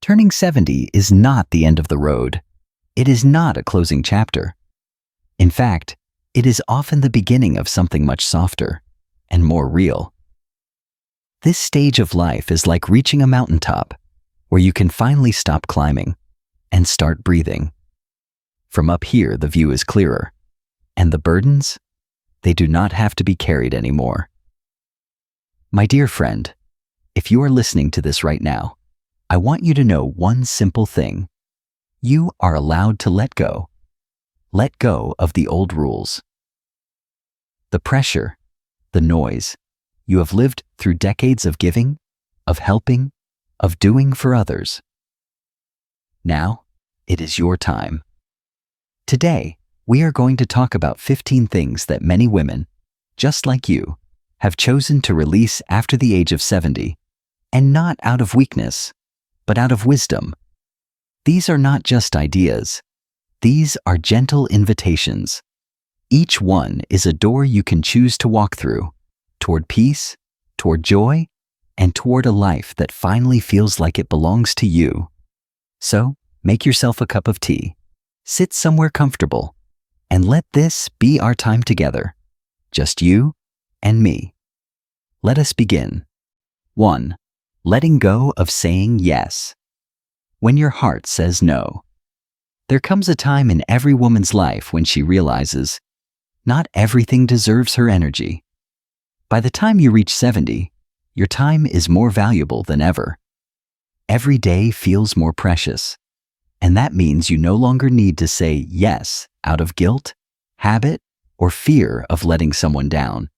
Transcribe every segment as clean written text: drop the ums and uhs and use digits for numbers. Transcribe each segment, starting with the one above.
Turning 70 is not the end of the road. It is not a closing chapter. In fact, it is often the beginning of something much softer and more real. This stage of life is like reaching a mountaintop where you can finally stop climbing and start breathing. From up here, the view is clearer, and the burdens, they do not have to be carried anymore. My dear friend, if you are listening to this right now, I want you to know one simple thing. You are allowed to let go. Let go of the old rules. The pressure, the noise. You have lived through decades of giving, of helping, of doing for others. Now, it is your time. Today, we are going to talk about 15 things that many women, just like you, have chosen to release after the age of 70, and not out of weakness, but out of wisdom. These are not just ideas. These are gentle invitations. Each one is a door you can choose to walk through, toward peace, toward joy, and toward a life that finally feels like it belongs to you. So, make yourself a cup of tea, sit somewhere comfortable, and let this be our time together. Just you and me. Let us begin. 1. Letting go of saying yes. When your heart says no. There comes a time in every woman's life when she realizes not everything deserves her energy. By the time you reach 70, your time is more valuable than ever. Every day feels more precious, and that means you no longer need to say yes out of guilt, habit, or fear of letting someone down.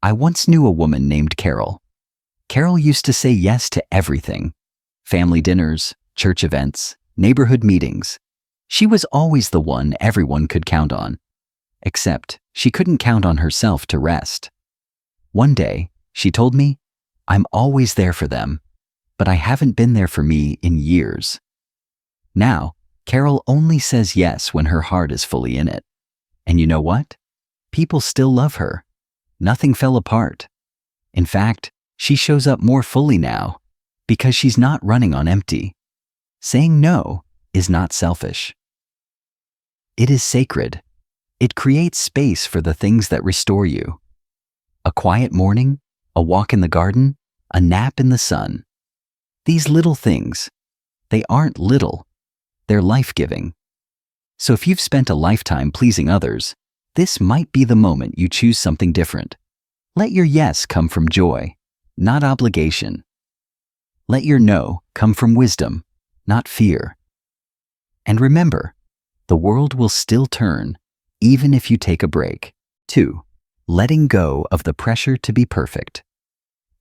I once knew a woman named Carol. Carol used to say yes to everything: family dinners, church events, neighborhood meetings. She was always the one everyone could count on. Except she couldn't count on herself to rest. One day, she told me, "I'm always there for them, but I haven't been there for me in years." Now, Carol only says yes when her heart is fully in it. And you know what? People still love her. Nothing fell apart. In fact, she shows up more fully now because she's not running on empty. Saying no is not selfish. It is sacred. It creates space for the things that restore you. A quiet morning, a walk in the garden, a nap in the sun. These little things, they aren't little, they're life-giving. So if you've spent a lifetime pleasing others, this might be the moment you choose something different. Let your yes come from joy, not obligation. Let your no come from wisdom, not fear. And remember, the world will still turn, even if you take a break. 2. Letting go of the pressure to be perfect.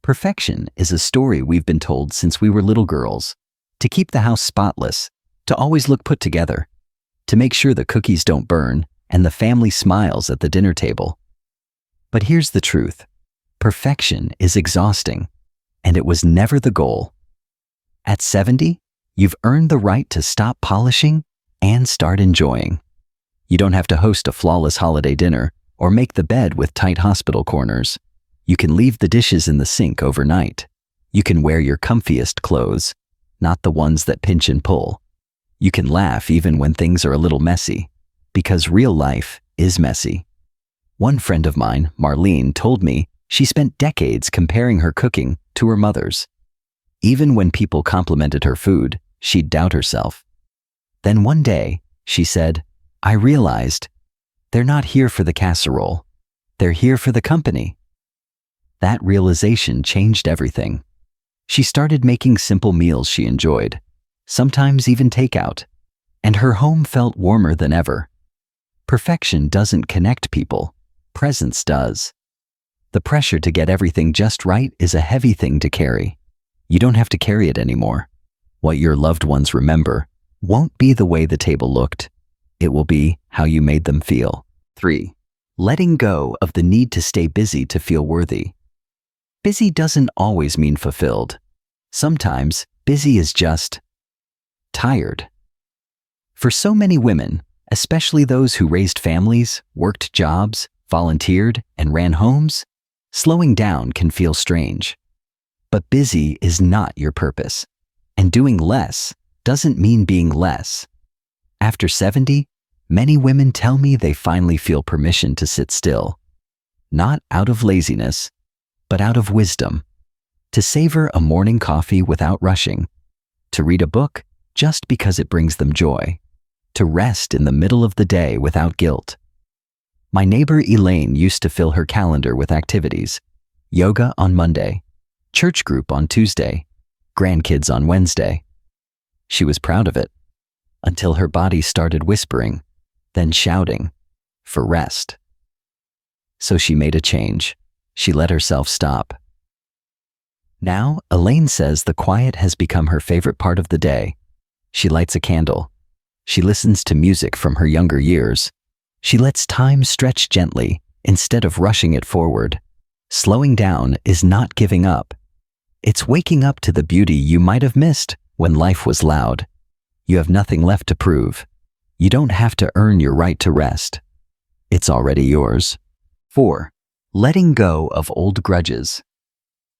Perfection is a story we've been told since we were little girls. To keep the house spotless, to always look put together, to make sure the cookies don't burn and the family smiles at the dinner table. But here's the truth. Perfection is exhausting, and it was never the goal. At 70, you've earned the right to stop polishing and start enjoying. You don't have to host a flawless holiday dinner or make the bed with tight hospital corners. You can leave the dishes in the sink overnight. You can wear your comfiest clothes, not the ones that pinch and pull. You can laugh even when things are a little messy, because real life is messy. One friend of mine, Marlene, told me she spent decades comparing her cooking to her mother's. Even when people complimented her food, she'd doubt herself. Then one day, she said, "I realized they're not here for the casserole. They're here for the company." That realization changed everything. She started making simple meals she enjoyed, sometimes even takeout, and her home felt warmer than ever. Perfection doesn't connect people. Presence does. The pressure to get everything just right is a heavy thing to carry. You don't have to carry it anymore. What your loved ones remember won't be the way the table looked. It will be how you made them feel. 3. Letting go of the need to stay busy to feel worthy. Busy doesn't always mean fulfilled. Sometimes busy is just tired. For so many women, especially those who raised families, worked jobs, volunteered, and ran homes, slowing down can feel strange. But busy is not your purpose. And doing less doesn't mean being less. After 70, many women tell me they finally feel permission to sit still. Not out of laziness, but out of wisdom. To savor a morning coffee without rushing. To read a book just because it brings them joy. To rest in the middle of the day without guilt. My neighbor Elaine used to fill her calendar with activities. Yoga on Monday, church group on Tuesday, grandkids on Wednesday. She was proud of it, until her body started whispering, then shouting, for rest. So she made a change. She let herself stop. Now, Elaine says the quiet has become her favorite part of the day. She lights a candle. She listens to music from her younger years. She lets time stretch gently instead of rushing it forward. Slowing down is not giving up. It's waking up to the beauty you might have missed when life was loud. You have nothing left to prove. You don't have to earn your right to rest. It's already yours. 4. Letting go of old grudges.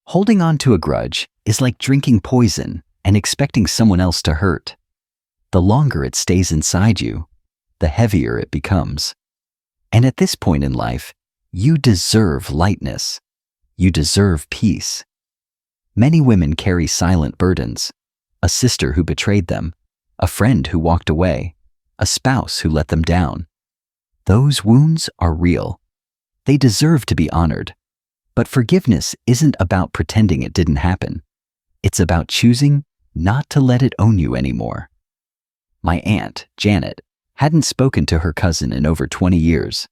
Holding on to a grudge is like drinking poison and expecting someone else to hurt. The longer it stays inside you, the heavier it becomes. And at this point in life, you deserve lightness. You deserve peace. Many women carry silent burdens. A sister who betrayed them, a friend who walked away, a spouse who let them down. Those wounds are real. They deserve to be honored. But forgiveness isn't about pretending it didn't happen. It's about choosing not to let it own you anymore. My aunt, Janet, hadn't spoken to her cousin in over 20 years.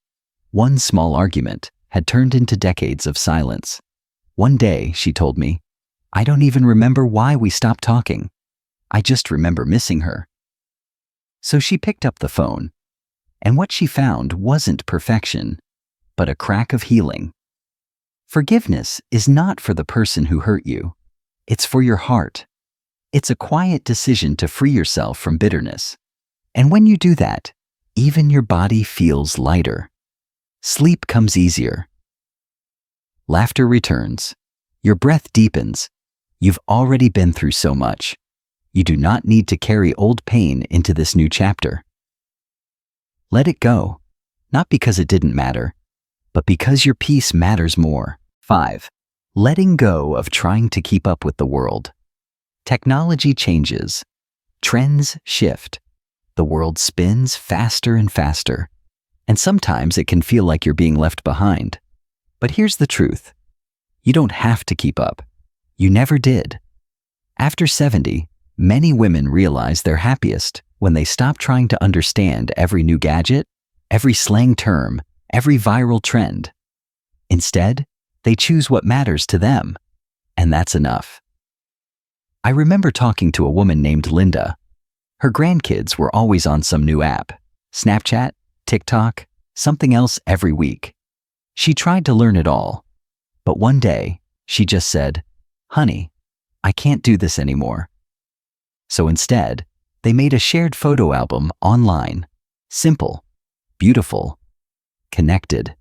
One small argument had turned into decades of silence. One day, she told me, I don't even remember why we stopped talking. I just remember missing her. So she picked up the phone, and what she found wasn't perfection, but a crack of healing. Forgiveness is not for the person who hurt you. It's for your heart. It's a quiet decision to free yourself from bitterness. And when you do that, even your body feels lighter. Sleep comes easier. Laughter returns. Your breath deepens. You've already been through so much. You do not need to carry old pain into this new chapter. Let it go, not because it didn't matter, but because your peace matters more. 5. Letting go of trying to keep up with the world. Technology changes. Trends shift. The world spins faster and faster. And sometimes it can feel like you're being left behind. But here's the truth. You don't have to keep up. You never did. After 70, many women realize they're happiest when they stop trying to understand every new gadget, every slang term, every viral trend. Instead, they choose what matters to them, and that's enough. I remember talking to a woman named Linda. Her grandkids were always on some new app, Snapchat, TikTok, something else every week. She tried to learn it all, but one day, she just said, "Honey, I can't do this anymore." So instead, they made a shared photo album online. Simple, beautiful, connected.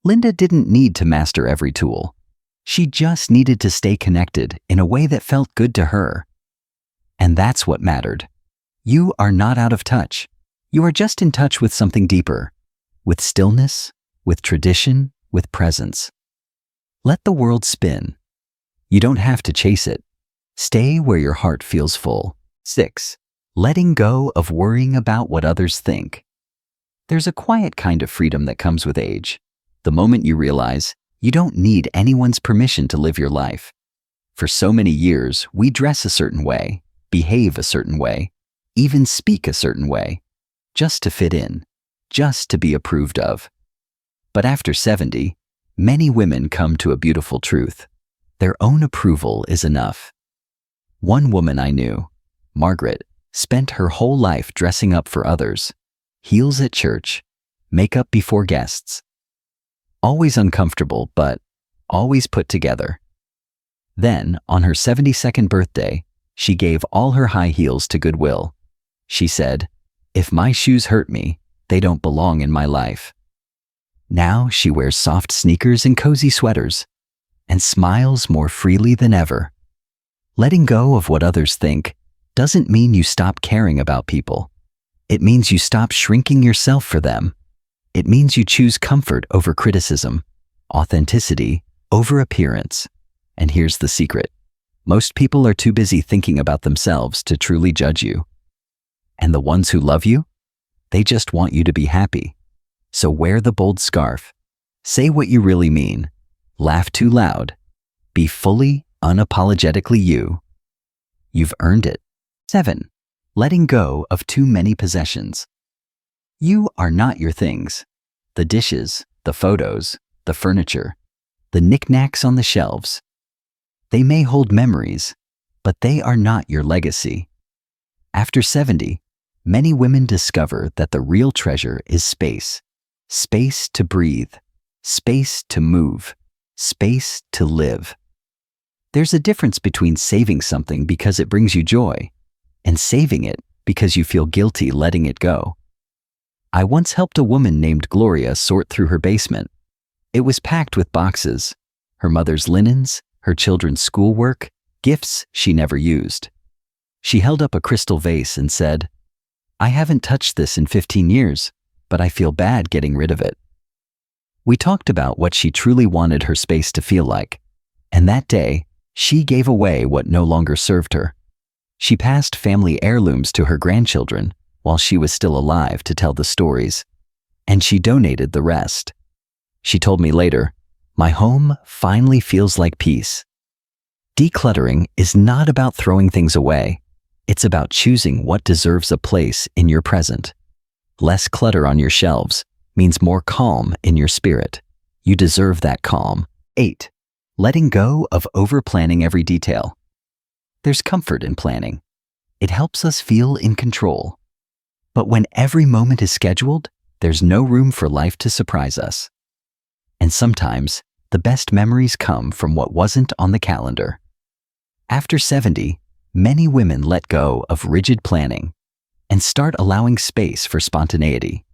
Linda didn't need to master every tool. She just needed to stay connected in a way that felt good to her. And that's what mattered. You are not out of touch. You are just in touch with something deeper, with stillness, with tradition, with presence. Let the world spin. You don't have to chase it. Stay where your heart feels full. 6. Letting go of worrying about what others think. There's a quiet kind of freedom that comes with age. The moment you realize you don't need anyone's permission to live your life. For so many years, we dress a certain way, behave a certain way, even speak a certain way, just to fit in, just to be approved of. But after 70, many women come to a beautiful truth. Their own approval is enough. One woman I knew, Margaret, spent her whole life dressing up for others, heels at church, makeup before guests. Always uncomfortable, but always put together. Then, on her 72nd birthday, she gave all her high heels to Goodwill. She said, "If my shoes hurt me, they don't belong in my life." Now she wears soft sneakers and cozy sweaters, and smiles more freely than ever. Letting go of what others think doesn't mean you stop caring about people. It means you stop shrinking yourself for them. It means you choose comfort over criticism, authenticity over appearance. And here's the secret. Most people are too busy thinking about themselves to truly judge you. And the ones who love you, they just want you to be happy. So wear the bold scarf. Say what you really mean. Laugh too loud. Be fully, unapologetically you. You've earned it. 7. Letting go of too many possessions. You are not your things. The dishes, the photos, the furniture, the knickknacks on the shelves. They may hold memories, but they are not your legacy. After 70, many women discover that the real treasure is space. Space to breathe, space to move, space to live. There's a difference between saving something because it brings you joy and saving it because you feel guilty letting it go. I once helped a woman named Gloria sort through her basement. It was packed with boxes, her mother's linens, her children's schoolwork, gifts she never used. She held up a crystal vase and said, "I haven't touched this in 15 years, but I feel bad getting rid of it." We talked about what she truly wanted her space to feel like, and that day, she gave away what no longer served her. She passed family heirlooms to her grandchildren while she was still alive to tell the stories, and she donated the rest. She told me later, "My home finally feels like peace." Decluttering is not about throwing things away. It's about choosing what deserves a place in your present. Less clutter on your shelves means more calm in your spirit. You deserve that calm. 8. Letting go of over-planning every detail. There's comfort in planning. It helps us feel in control. But when every moment is scheduled, there's no room for life to surprise us. And sometimes, the best memories come from what wasn't on the calendar. After 70, many women let go of rigid planning and start allowing space for spontaneity.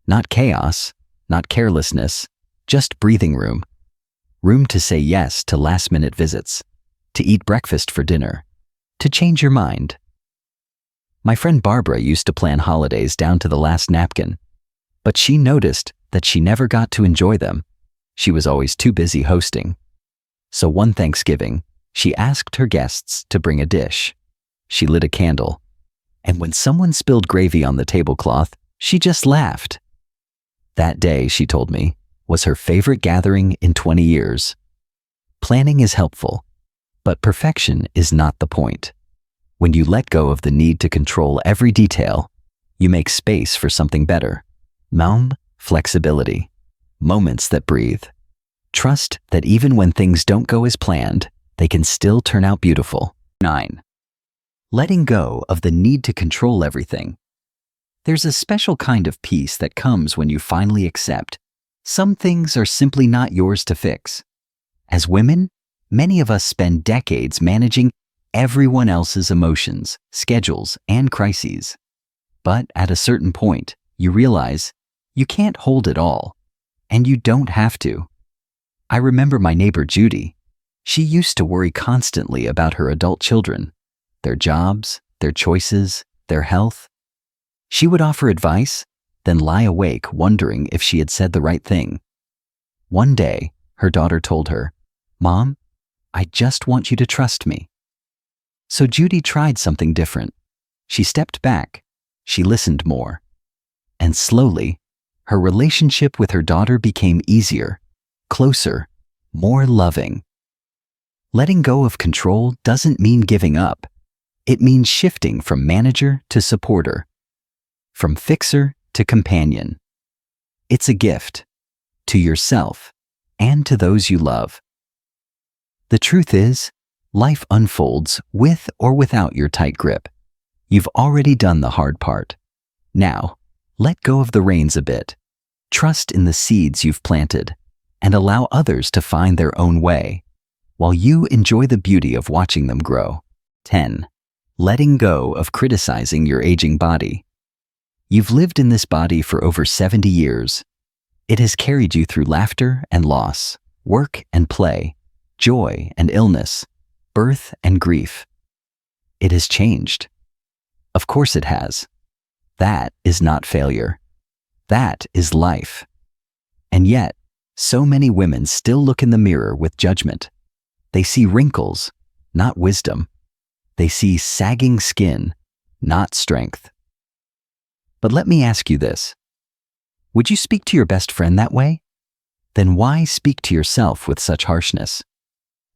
Not chaos, not carelessness, just breathing room. Room to say yes to last-minute visits, to eat breakfast for dinner, to change your mind. My friend Barbara used to plan holidays down to the last napkin, but she noticed that she never got to enjoy them. She was always too busy hosting. So one Thanksgiving, she asked her guests to bring a dish. She lit a candle, and when someone spilled gravy on the tablecloth, she just laughed. That day, she told me, was her favorite gathering in 20 years. Planning is helpful, but perfection is not the point. When you let go of the need to control every detail, you make space for something better. Flexibility. Moments that breathe. Trust that even when things don't go as planned, they can still turn out beautiful. 9. Letting go of the need to control everything. There's a special kind of peace that comes when you finally accept some things are simply not yours to fix. As women, many of us spend decades managing everyone else's emotions, schedules, and crises. But at a certain point, you realize you can't hold it all, and you don't have to. I remember my neighbor Judy. She used to worry constantly about her adult children, their jobs, their choices, their health. She would offer advice, then lie awake wondering if she had said the right thing. One day, her daughter told her, "Mom, I just want you to trust me." So Judy tried something different. She stepped back, she listened more, and slowly, her relationship with her daughter became easier, closer, more loving. Letting go of control doesn't mean giving up. It means shifting from manager to supporter, from fixer to companion. It's a gift to yourself and to those you love. The truth is, life unfolds with or without your tight grip. You've already done the hard part. Now, let go of the reins a bit. Trust in the seeds you've planted and allow others to find their own way, while you enjoy the beauty of watching them grow. 10. Letting go of criticizing your aging body. You've lived in this body for over 70 years. It has carried you through laughter and loss, work and play, joy and illness, birth and grief. It has changed. Of course it has. That is not failure. That is life. And yet, so many women still look in the mirror with judgment. They see wrinkles, not wisdom. They see sagging skin, not strength. But let me ask you this. Would you speak to your best friend that way? Then why speak to yourself with such harshness?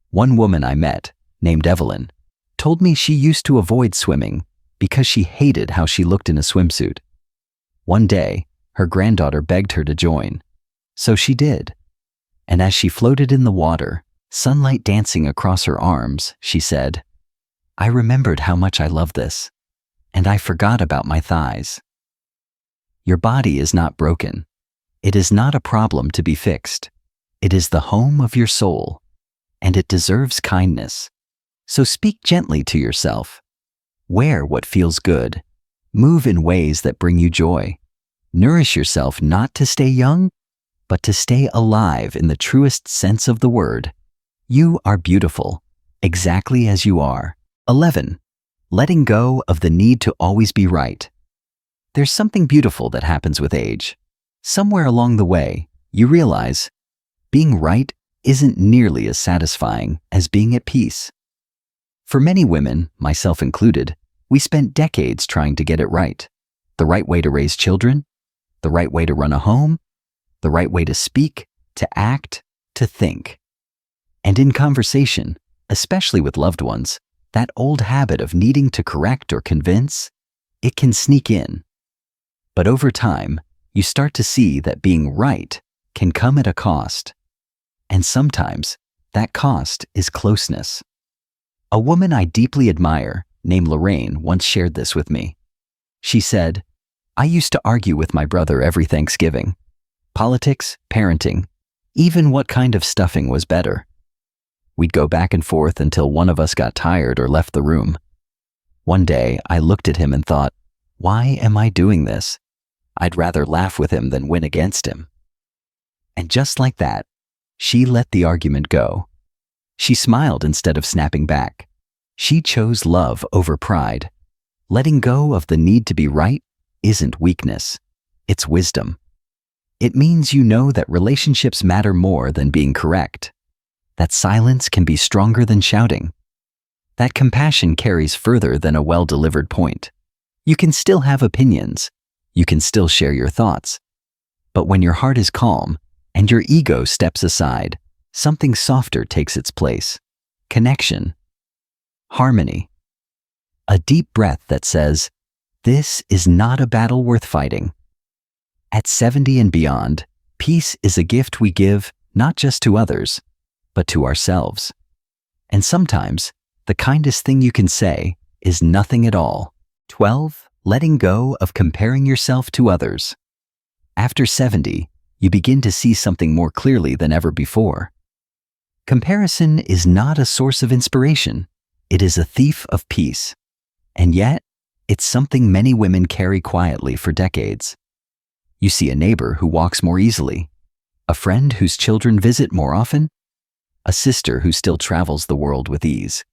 One woman I met, named Evelyn, told me she used to avoid swimming because she hated how she looked in a swimsuit. One day, her granddaughter begged her to join, so she did. And as she floated in the water, sunlight dancing across her arms, she said, "I remembered how much I love this, and I forgot about my thighs." Your body is not broken. It is not a problem to be fixed. It is the home of your soul, and it deserves kindness. So speak gently to yourself. Wear what feels good. Move in ways that bring you joy. Nourish yourself not to stay young, but to stay alive in the truest sense of the word. You are beautiful, exactly as you are. 11. Letting go of the need to always be right. There's something beautiful that happens with age. Somewhere along the way, you realize being right isn't nearly as satisfying as being at peace. For many women, myself included, we spent decades trying to get it right. The right way to raise children, the right way to run a home, the right way to speak, to act, to think. And in conversation, especially with loved ones, that old habit of needing to correct or convince, it can sneak in. But over time, you start to see that being right can come at a cost. And sometimes, that cost is closeness. A woman I deeply admire, named Lorraine, once shared this with me. She said, "I used to argue with my brother every Thanksgiving. Politics, parenting, even what kind of stuffing was better. We'd go back and forth until one of us got tired or left the room. One day, I looked at him and thought, why am I doing this? I'd rather laugh with him than win against him." And just like that, she let the argument go. She smiled instead of snapping back. She chose love over pride. Letting go of the need to be right isn't weakness, it's wisdom. It means you know that relationships matter more than being correct, that silence can be stronger than shouting, that compassion carries further than a well-delivered point. You can still have opinions, you can still share your thoughts, but when your heart is calm and your ego steps aside, something softer takes its place. Connection. Harmony. A deep breath that says, "This is not a battle worth fighting." At 70 and beyond, peace is a gift we give not just to others, but to ourselves. And sometimes, the kindest thing you can say is nothing at all. 12. Letting go of comparing yourself to others. After 70, you begin to see something more clearly than ever before. Comparison is not a source of inspiration. It is a thief of peace. And yet, it's something many women carry quietly for decades. You see a neighbor who walks more easily, a friend whose children visit more often, a sister who still travels the world with ease.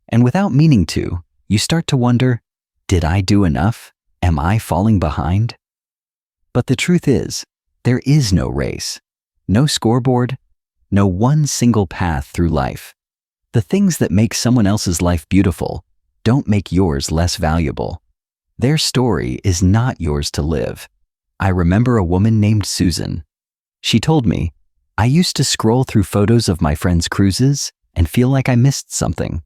And without meaning to, you start to wonder, did I do enough? Am I falling behind? But the truth is, there is no race, no scoreboard, no one single path through life. The things that make someone else's life beautiful don't make yours less valuable. Their story is not yours to live. I remember a woman named Susan. She told me, "I used to scroll through photos of my friends' cruises and feel like I missed something.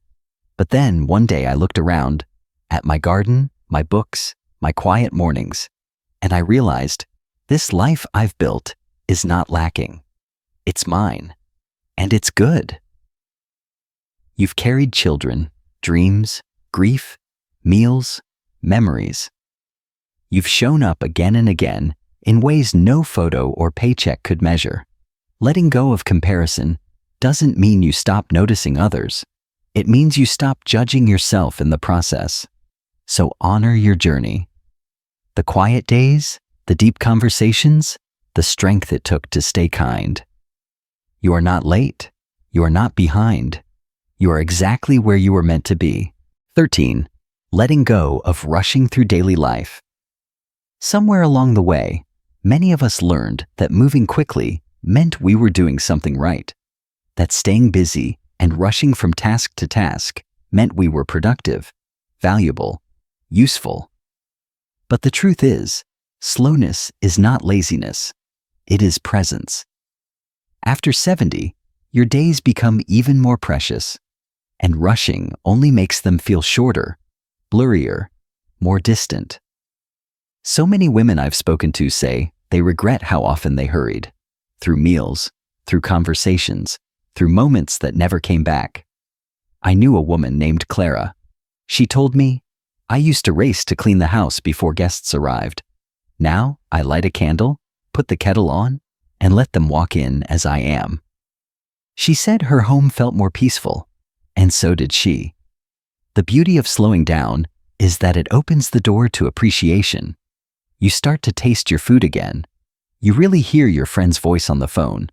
But then one day I looked around at my garden, my books, my quiet mornings, and I realized this life I've built is not lacking. It's mine, and it's good." You've carried children, dreams, grief, meals, memories. You've shown up again and again in ways no photo or paycheck could measure. Letting go of comparison doesn't mean you stop noticing others. It means you stop judging yourself in the process. So honor your journey. The quiet days, the deep conversations, the strength it took to stay kind. You are not late. You are not behind. You are exactly where you were meant to be. 13. Letting go of rushing through daily life. Somewhere along the way, many of us learned that moving quickly meant we were doing something right, that staying busy and rushing from task to task meant we were productive, valuable, useful. But the truth is, slowness is not laziness. It is presence. After 70, your days become even more precious, and rushing only makes them feel shorter, blurrier, more distant. So many women I've spoken to say they regret how often they hurried, through meals, through conversations, through moments that never came back. I knew a woman named Clara. She told me, "I used to race to clean the house before guests arrived. Now I light a candle, put the kettle on, and let them walk in as I am." She said her home felt more peaceful, and so did she. The beauty of slowing down is that it opens the door to appreciation. You start to taste your food again. You really hear your friend's voice on the phone.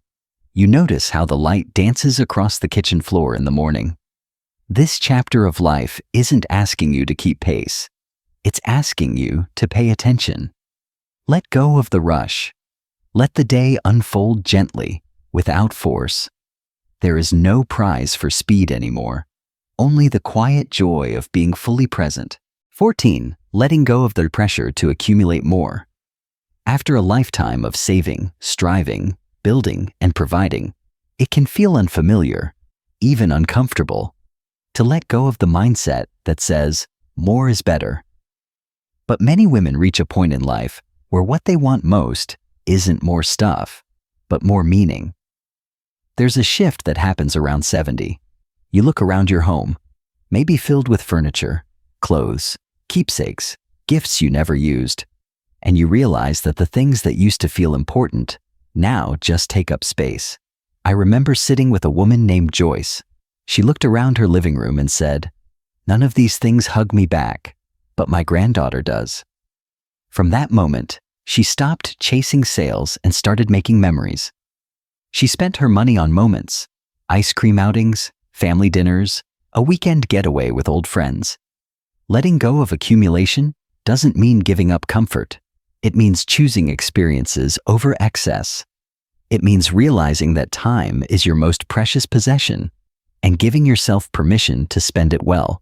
You notice how the light dances across the kitchen floor in the morning. This chapter of life isn't asking you to keep pace. It's asking you to pay attention. Let go of the rush. Let the day unfold gently, without force. There is no prize for speed anymore, only the quiet joy of being fully present. 14. Letting go of the pressure to accumulate more. After a lifetime of saving, striving, building, and providing, it can feel unfamiliar, even uncomfortable, to let go of the mindset that says, more is better. But many women reach a point in life where what they want most isn't more stuff, but more meaning. There's a shift that happens around 70. You look around your home, maybe filled with furniture, clothes, keepsakes, gifts you never used, and you realize that the things that used to feel important now just take up space. I remember sitting with a woman named Joyce. She looked around her living room and said, "None of these things hug me back, but my granddaughter does." From that moment, she stopped chasing sales and started making memories. She spent her money on moments, ice cream outings, family dinners, a weekend getaway with old friends. Letting go of accumulation doesn't mean giving up comfort. It means choosing experiences over excess. It means realizing that time is your most precious possession and giving yourself permission to spend it well.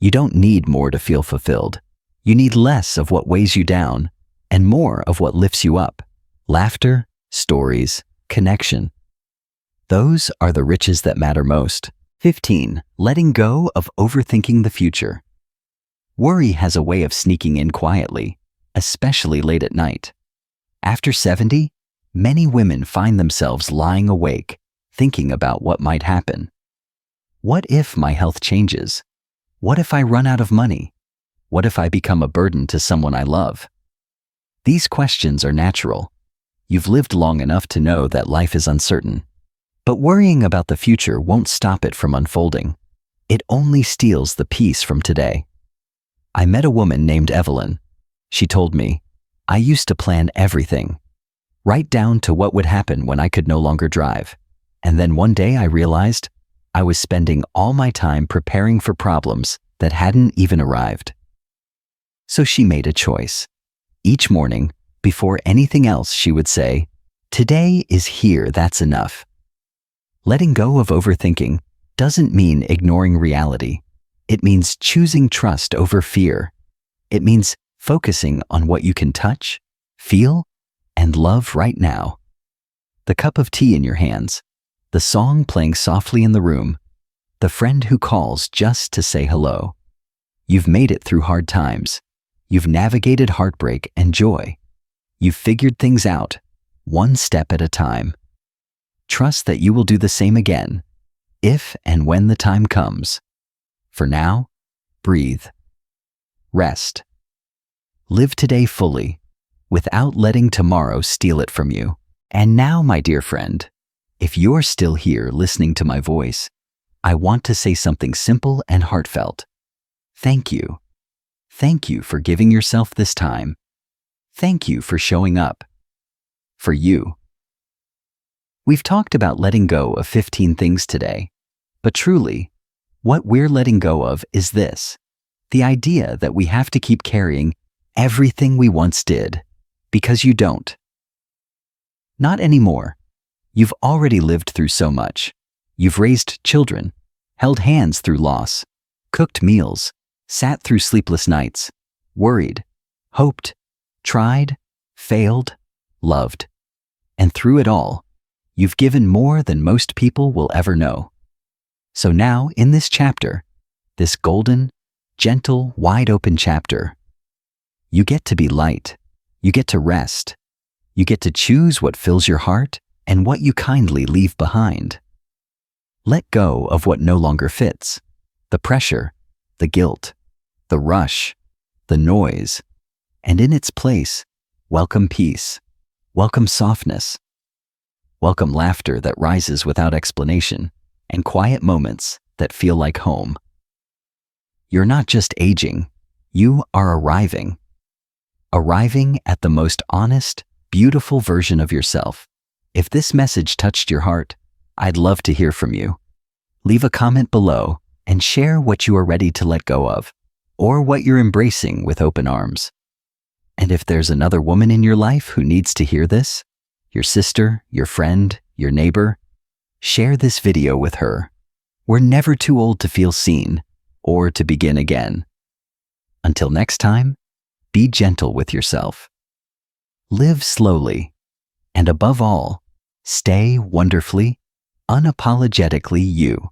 You don't need more to feel fulfilled. You need less of what weighs you down and more of what lifts you up. Laughter, stories, connection. Those are the riches that matter most. 15. Letting go of overthinking the future. Worry has a way of sneaking in quietly, especially late at night. After 70, many women find themselves lying awake, thinking about what might happen. What if my health changes? What if I run out of money? What if I become a burden to someone I love? These questions are natural. You've lived long enough to know that life is uncertain. But worrying about the future won't stop it from unfolding. It only steals the peace from today. I met a woman named Evelyn. She told me, "I used to plan everything, right down to what would happen when I could no longer drive. And then one day I realized I was spending all my time preparing for problems that hadn't even arrived." So she made a choice. Each morning, before anything else, she would say, "Today is here, that's enough." Letting go of overthinking doesn't mean ignoring reality. It means choosing trust over fear. It means focusing on what you can touch, feel, and love right now. The cup of tea in your hands, the song playing softly in the room, the friend who calls just to say hello. You've made it through hard times. You've navigated heartbreak and joy. You've figured things out, one step at a time. Trust that you will do the same again, if and when the time comes. For now, breathe. Rest. Live today fully, without letting tomorrow steal it from you. And now, my dear friend, if you're still here listening to my voice, I want to say something simple and heartfelt. Thank you. Thank you for giving yourself this time. Thank you for showing up. For you. We've talked about letting go of 15 things today, But truly, what we're letting go of is this: the idea that we have to keep carrying everything we once did, because you don't. Not anymore. You've already lived through so much. You've raised children, held hands through loss, cooked meals, sat through sleepless nights, worried, hoped, tried, failed, loved. And through it all, you've given more than most people will ever know. So now, in this chapter, this golden, gentle, wide-open chapter, you get to be light. You get to rest. You get to choose what fills your heart and what you kindly leave behind. Let go of what no longer fits: the pressure, the guilt, the rush, the noise, and in its place, welcome peace, welcome softness, welcome laughter that rises without explanation, and quiet moments that feel like home. You're not just aging, you are arriving. Arriving at the most honest, beautiful version of yourself. If this message touched your heart, I'd love to hear from you. Leave a comment below and share what you are ready to let go of, or what you're embracing with open arms. And if there's another woman in your life who needs to hear this, your sister, your friend, your neighbor, share this video with her. We're never too old to feel seen or to begin again. Until next time, be gentle with yourself. Live slowly, and above all, stay wonderfully, unapologetically you.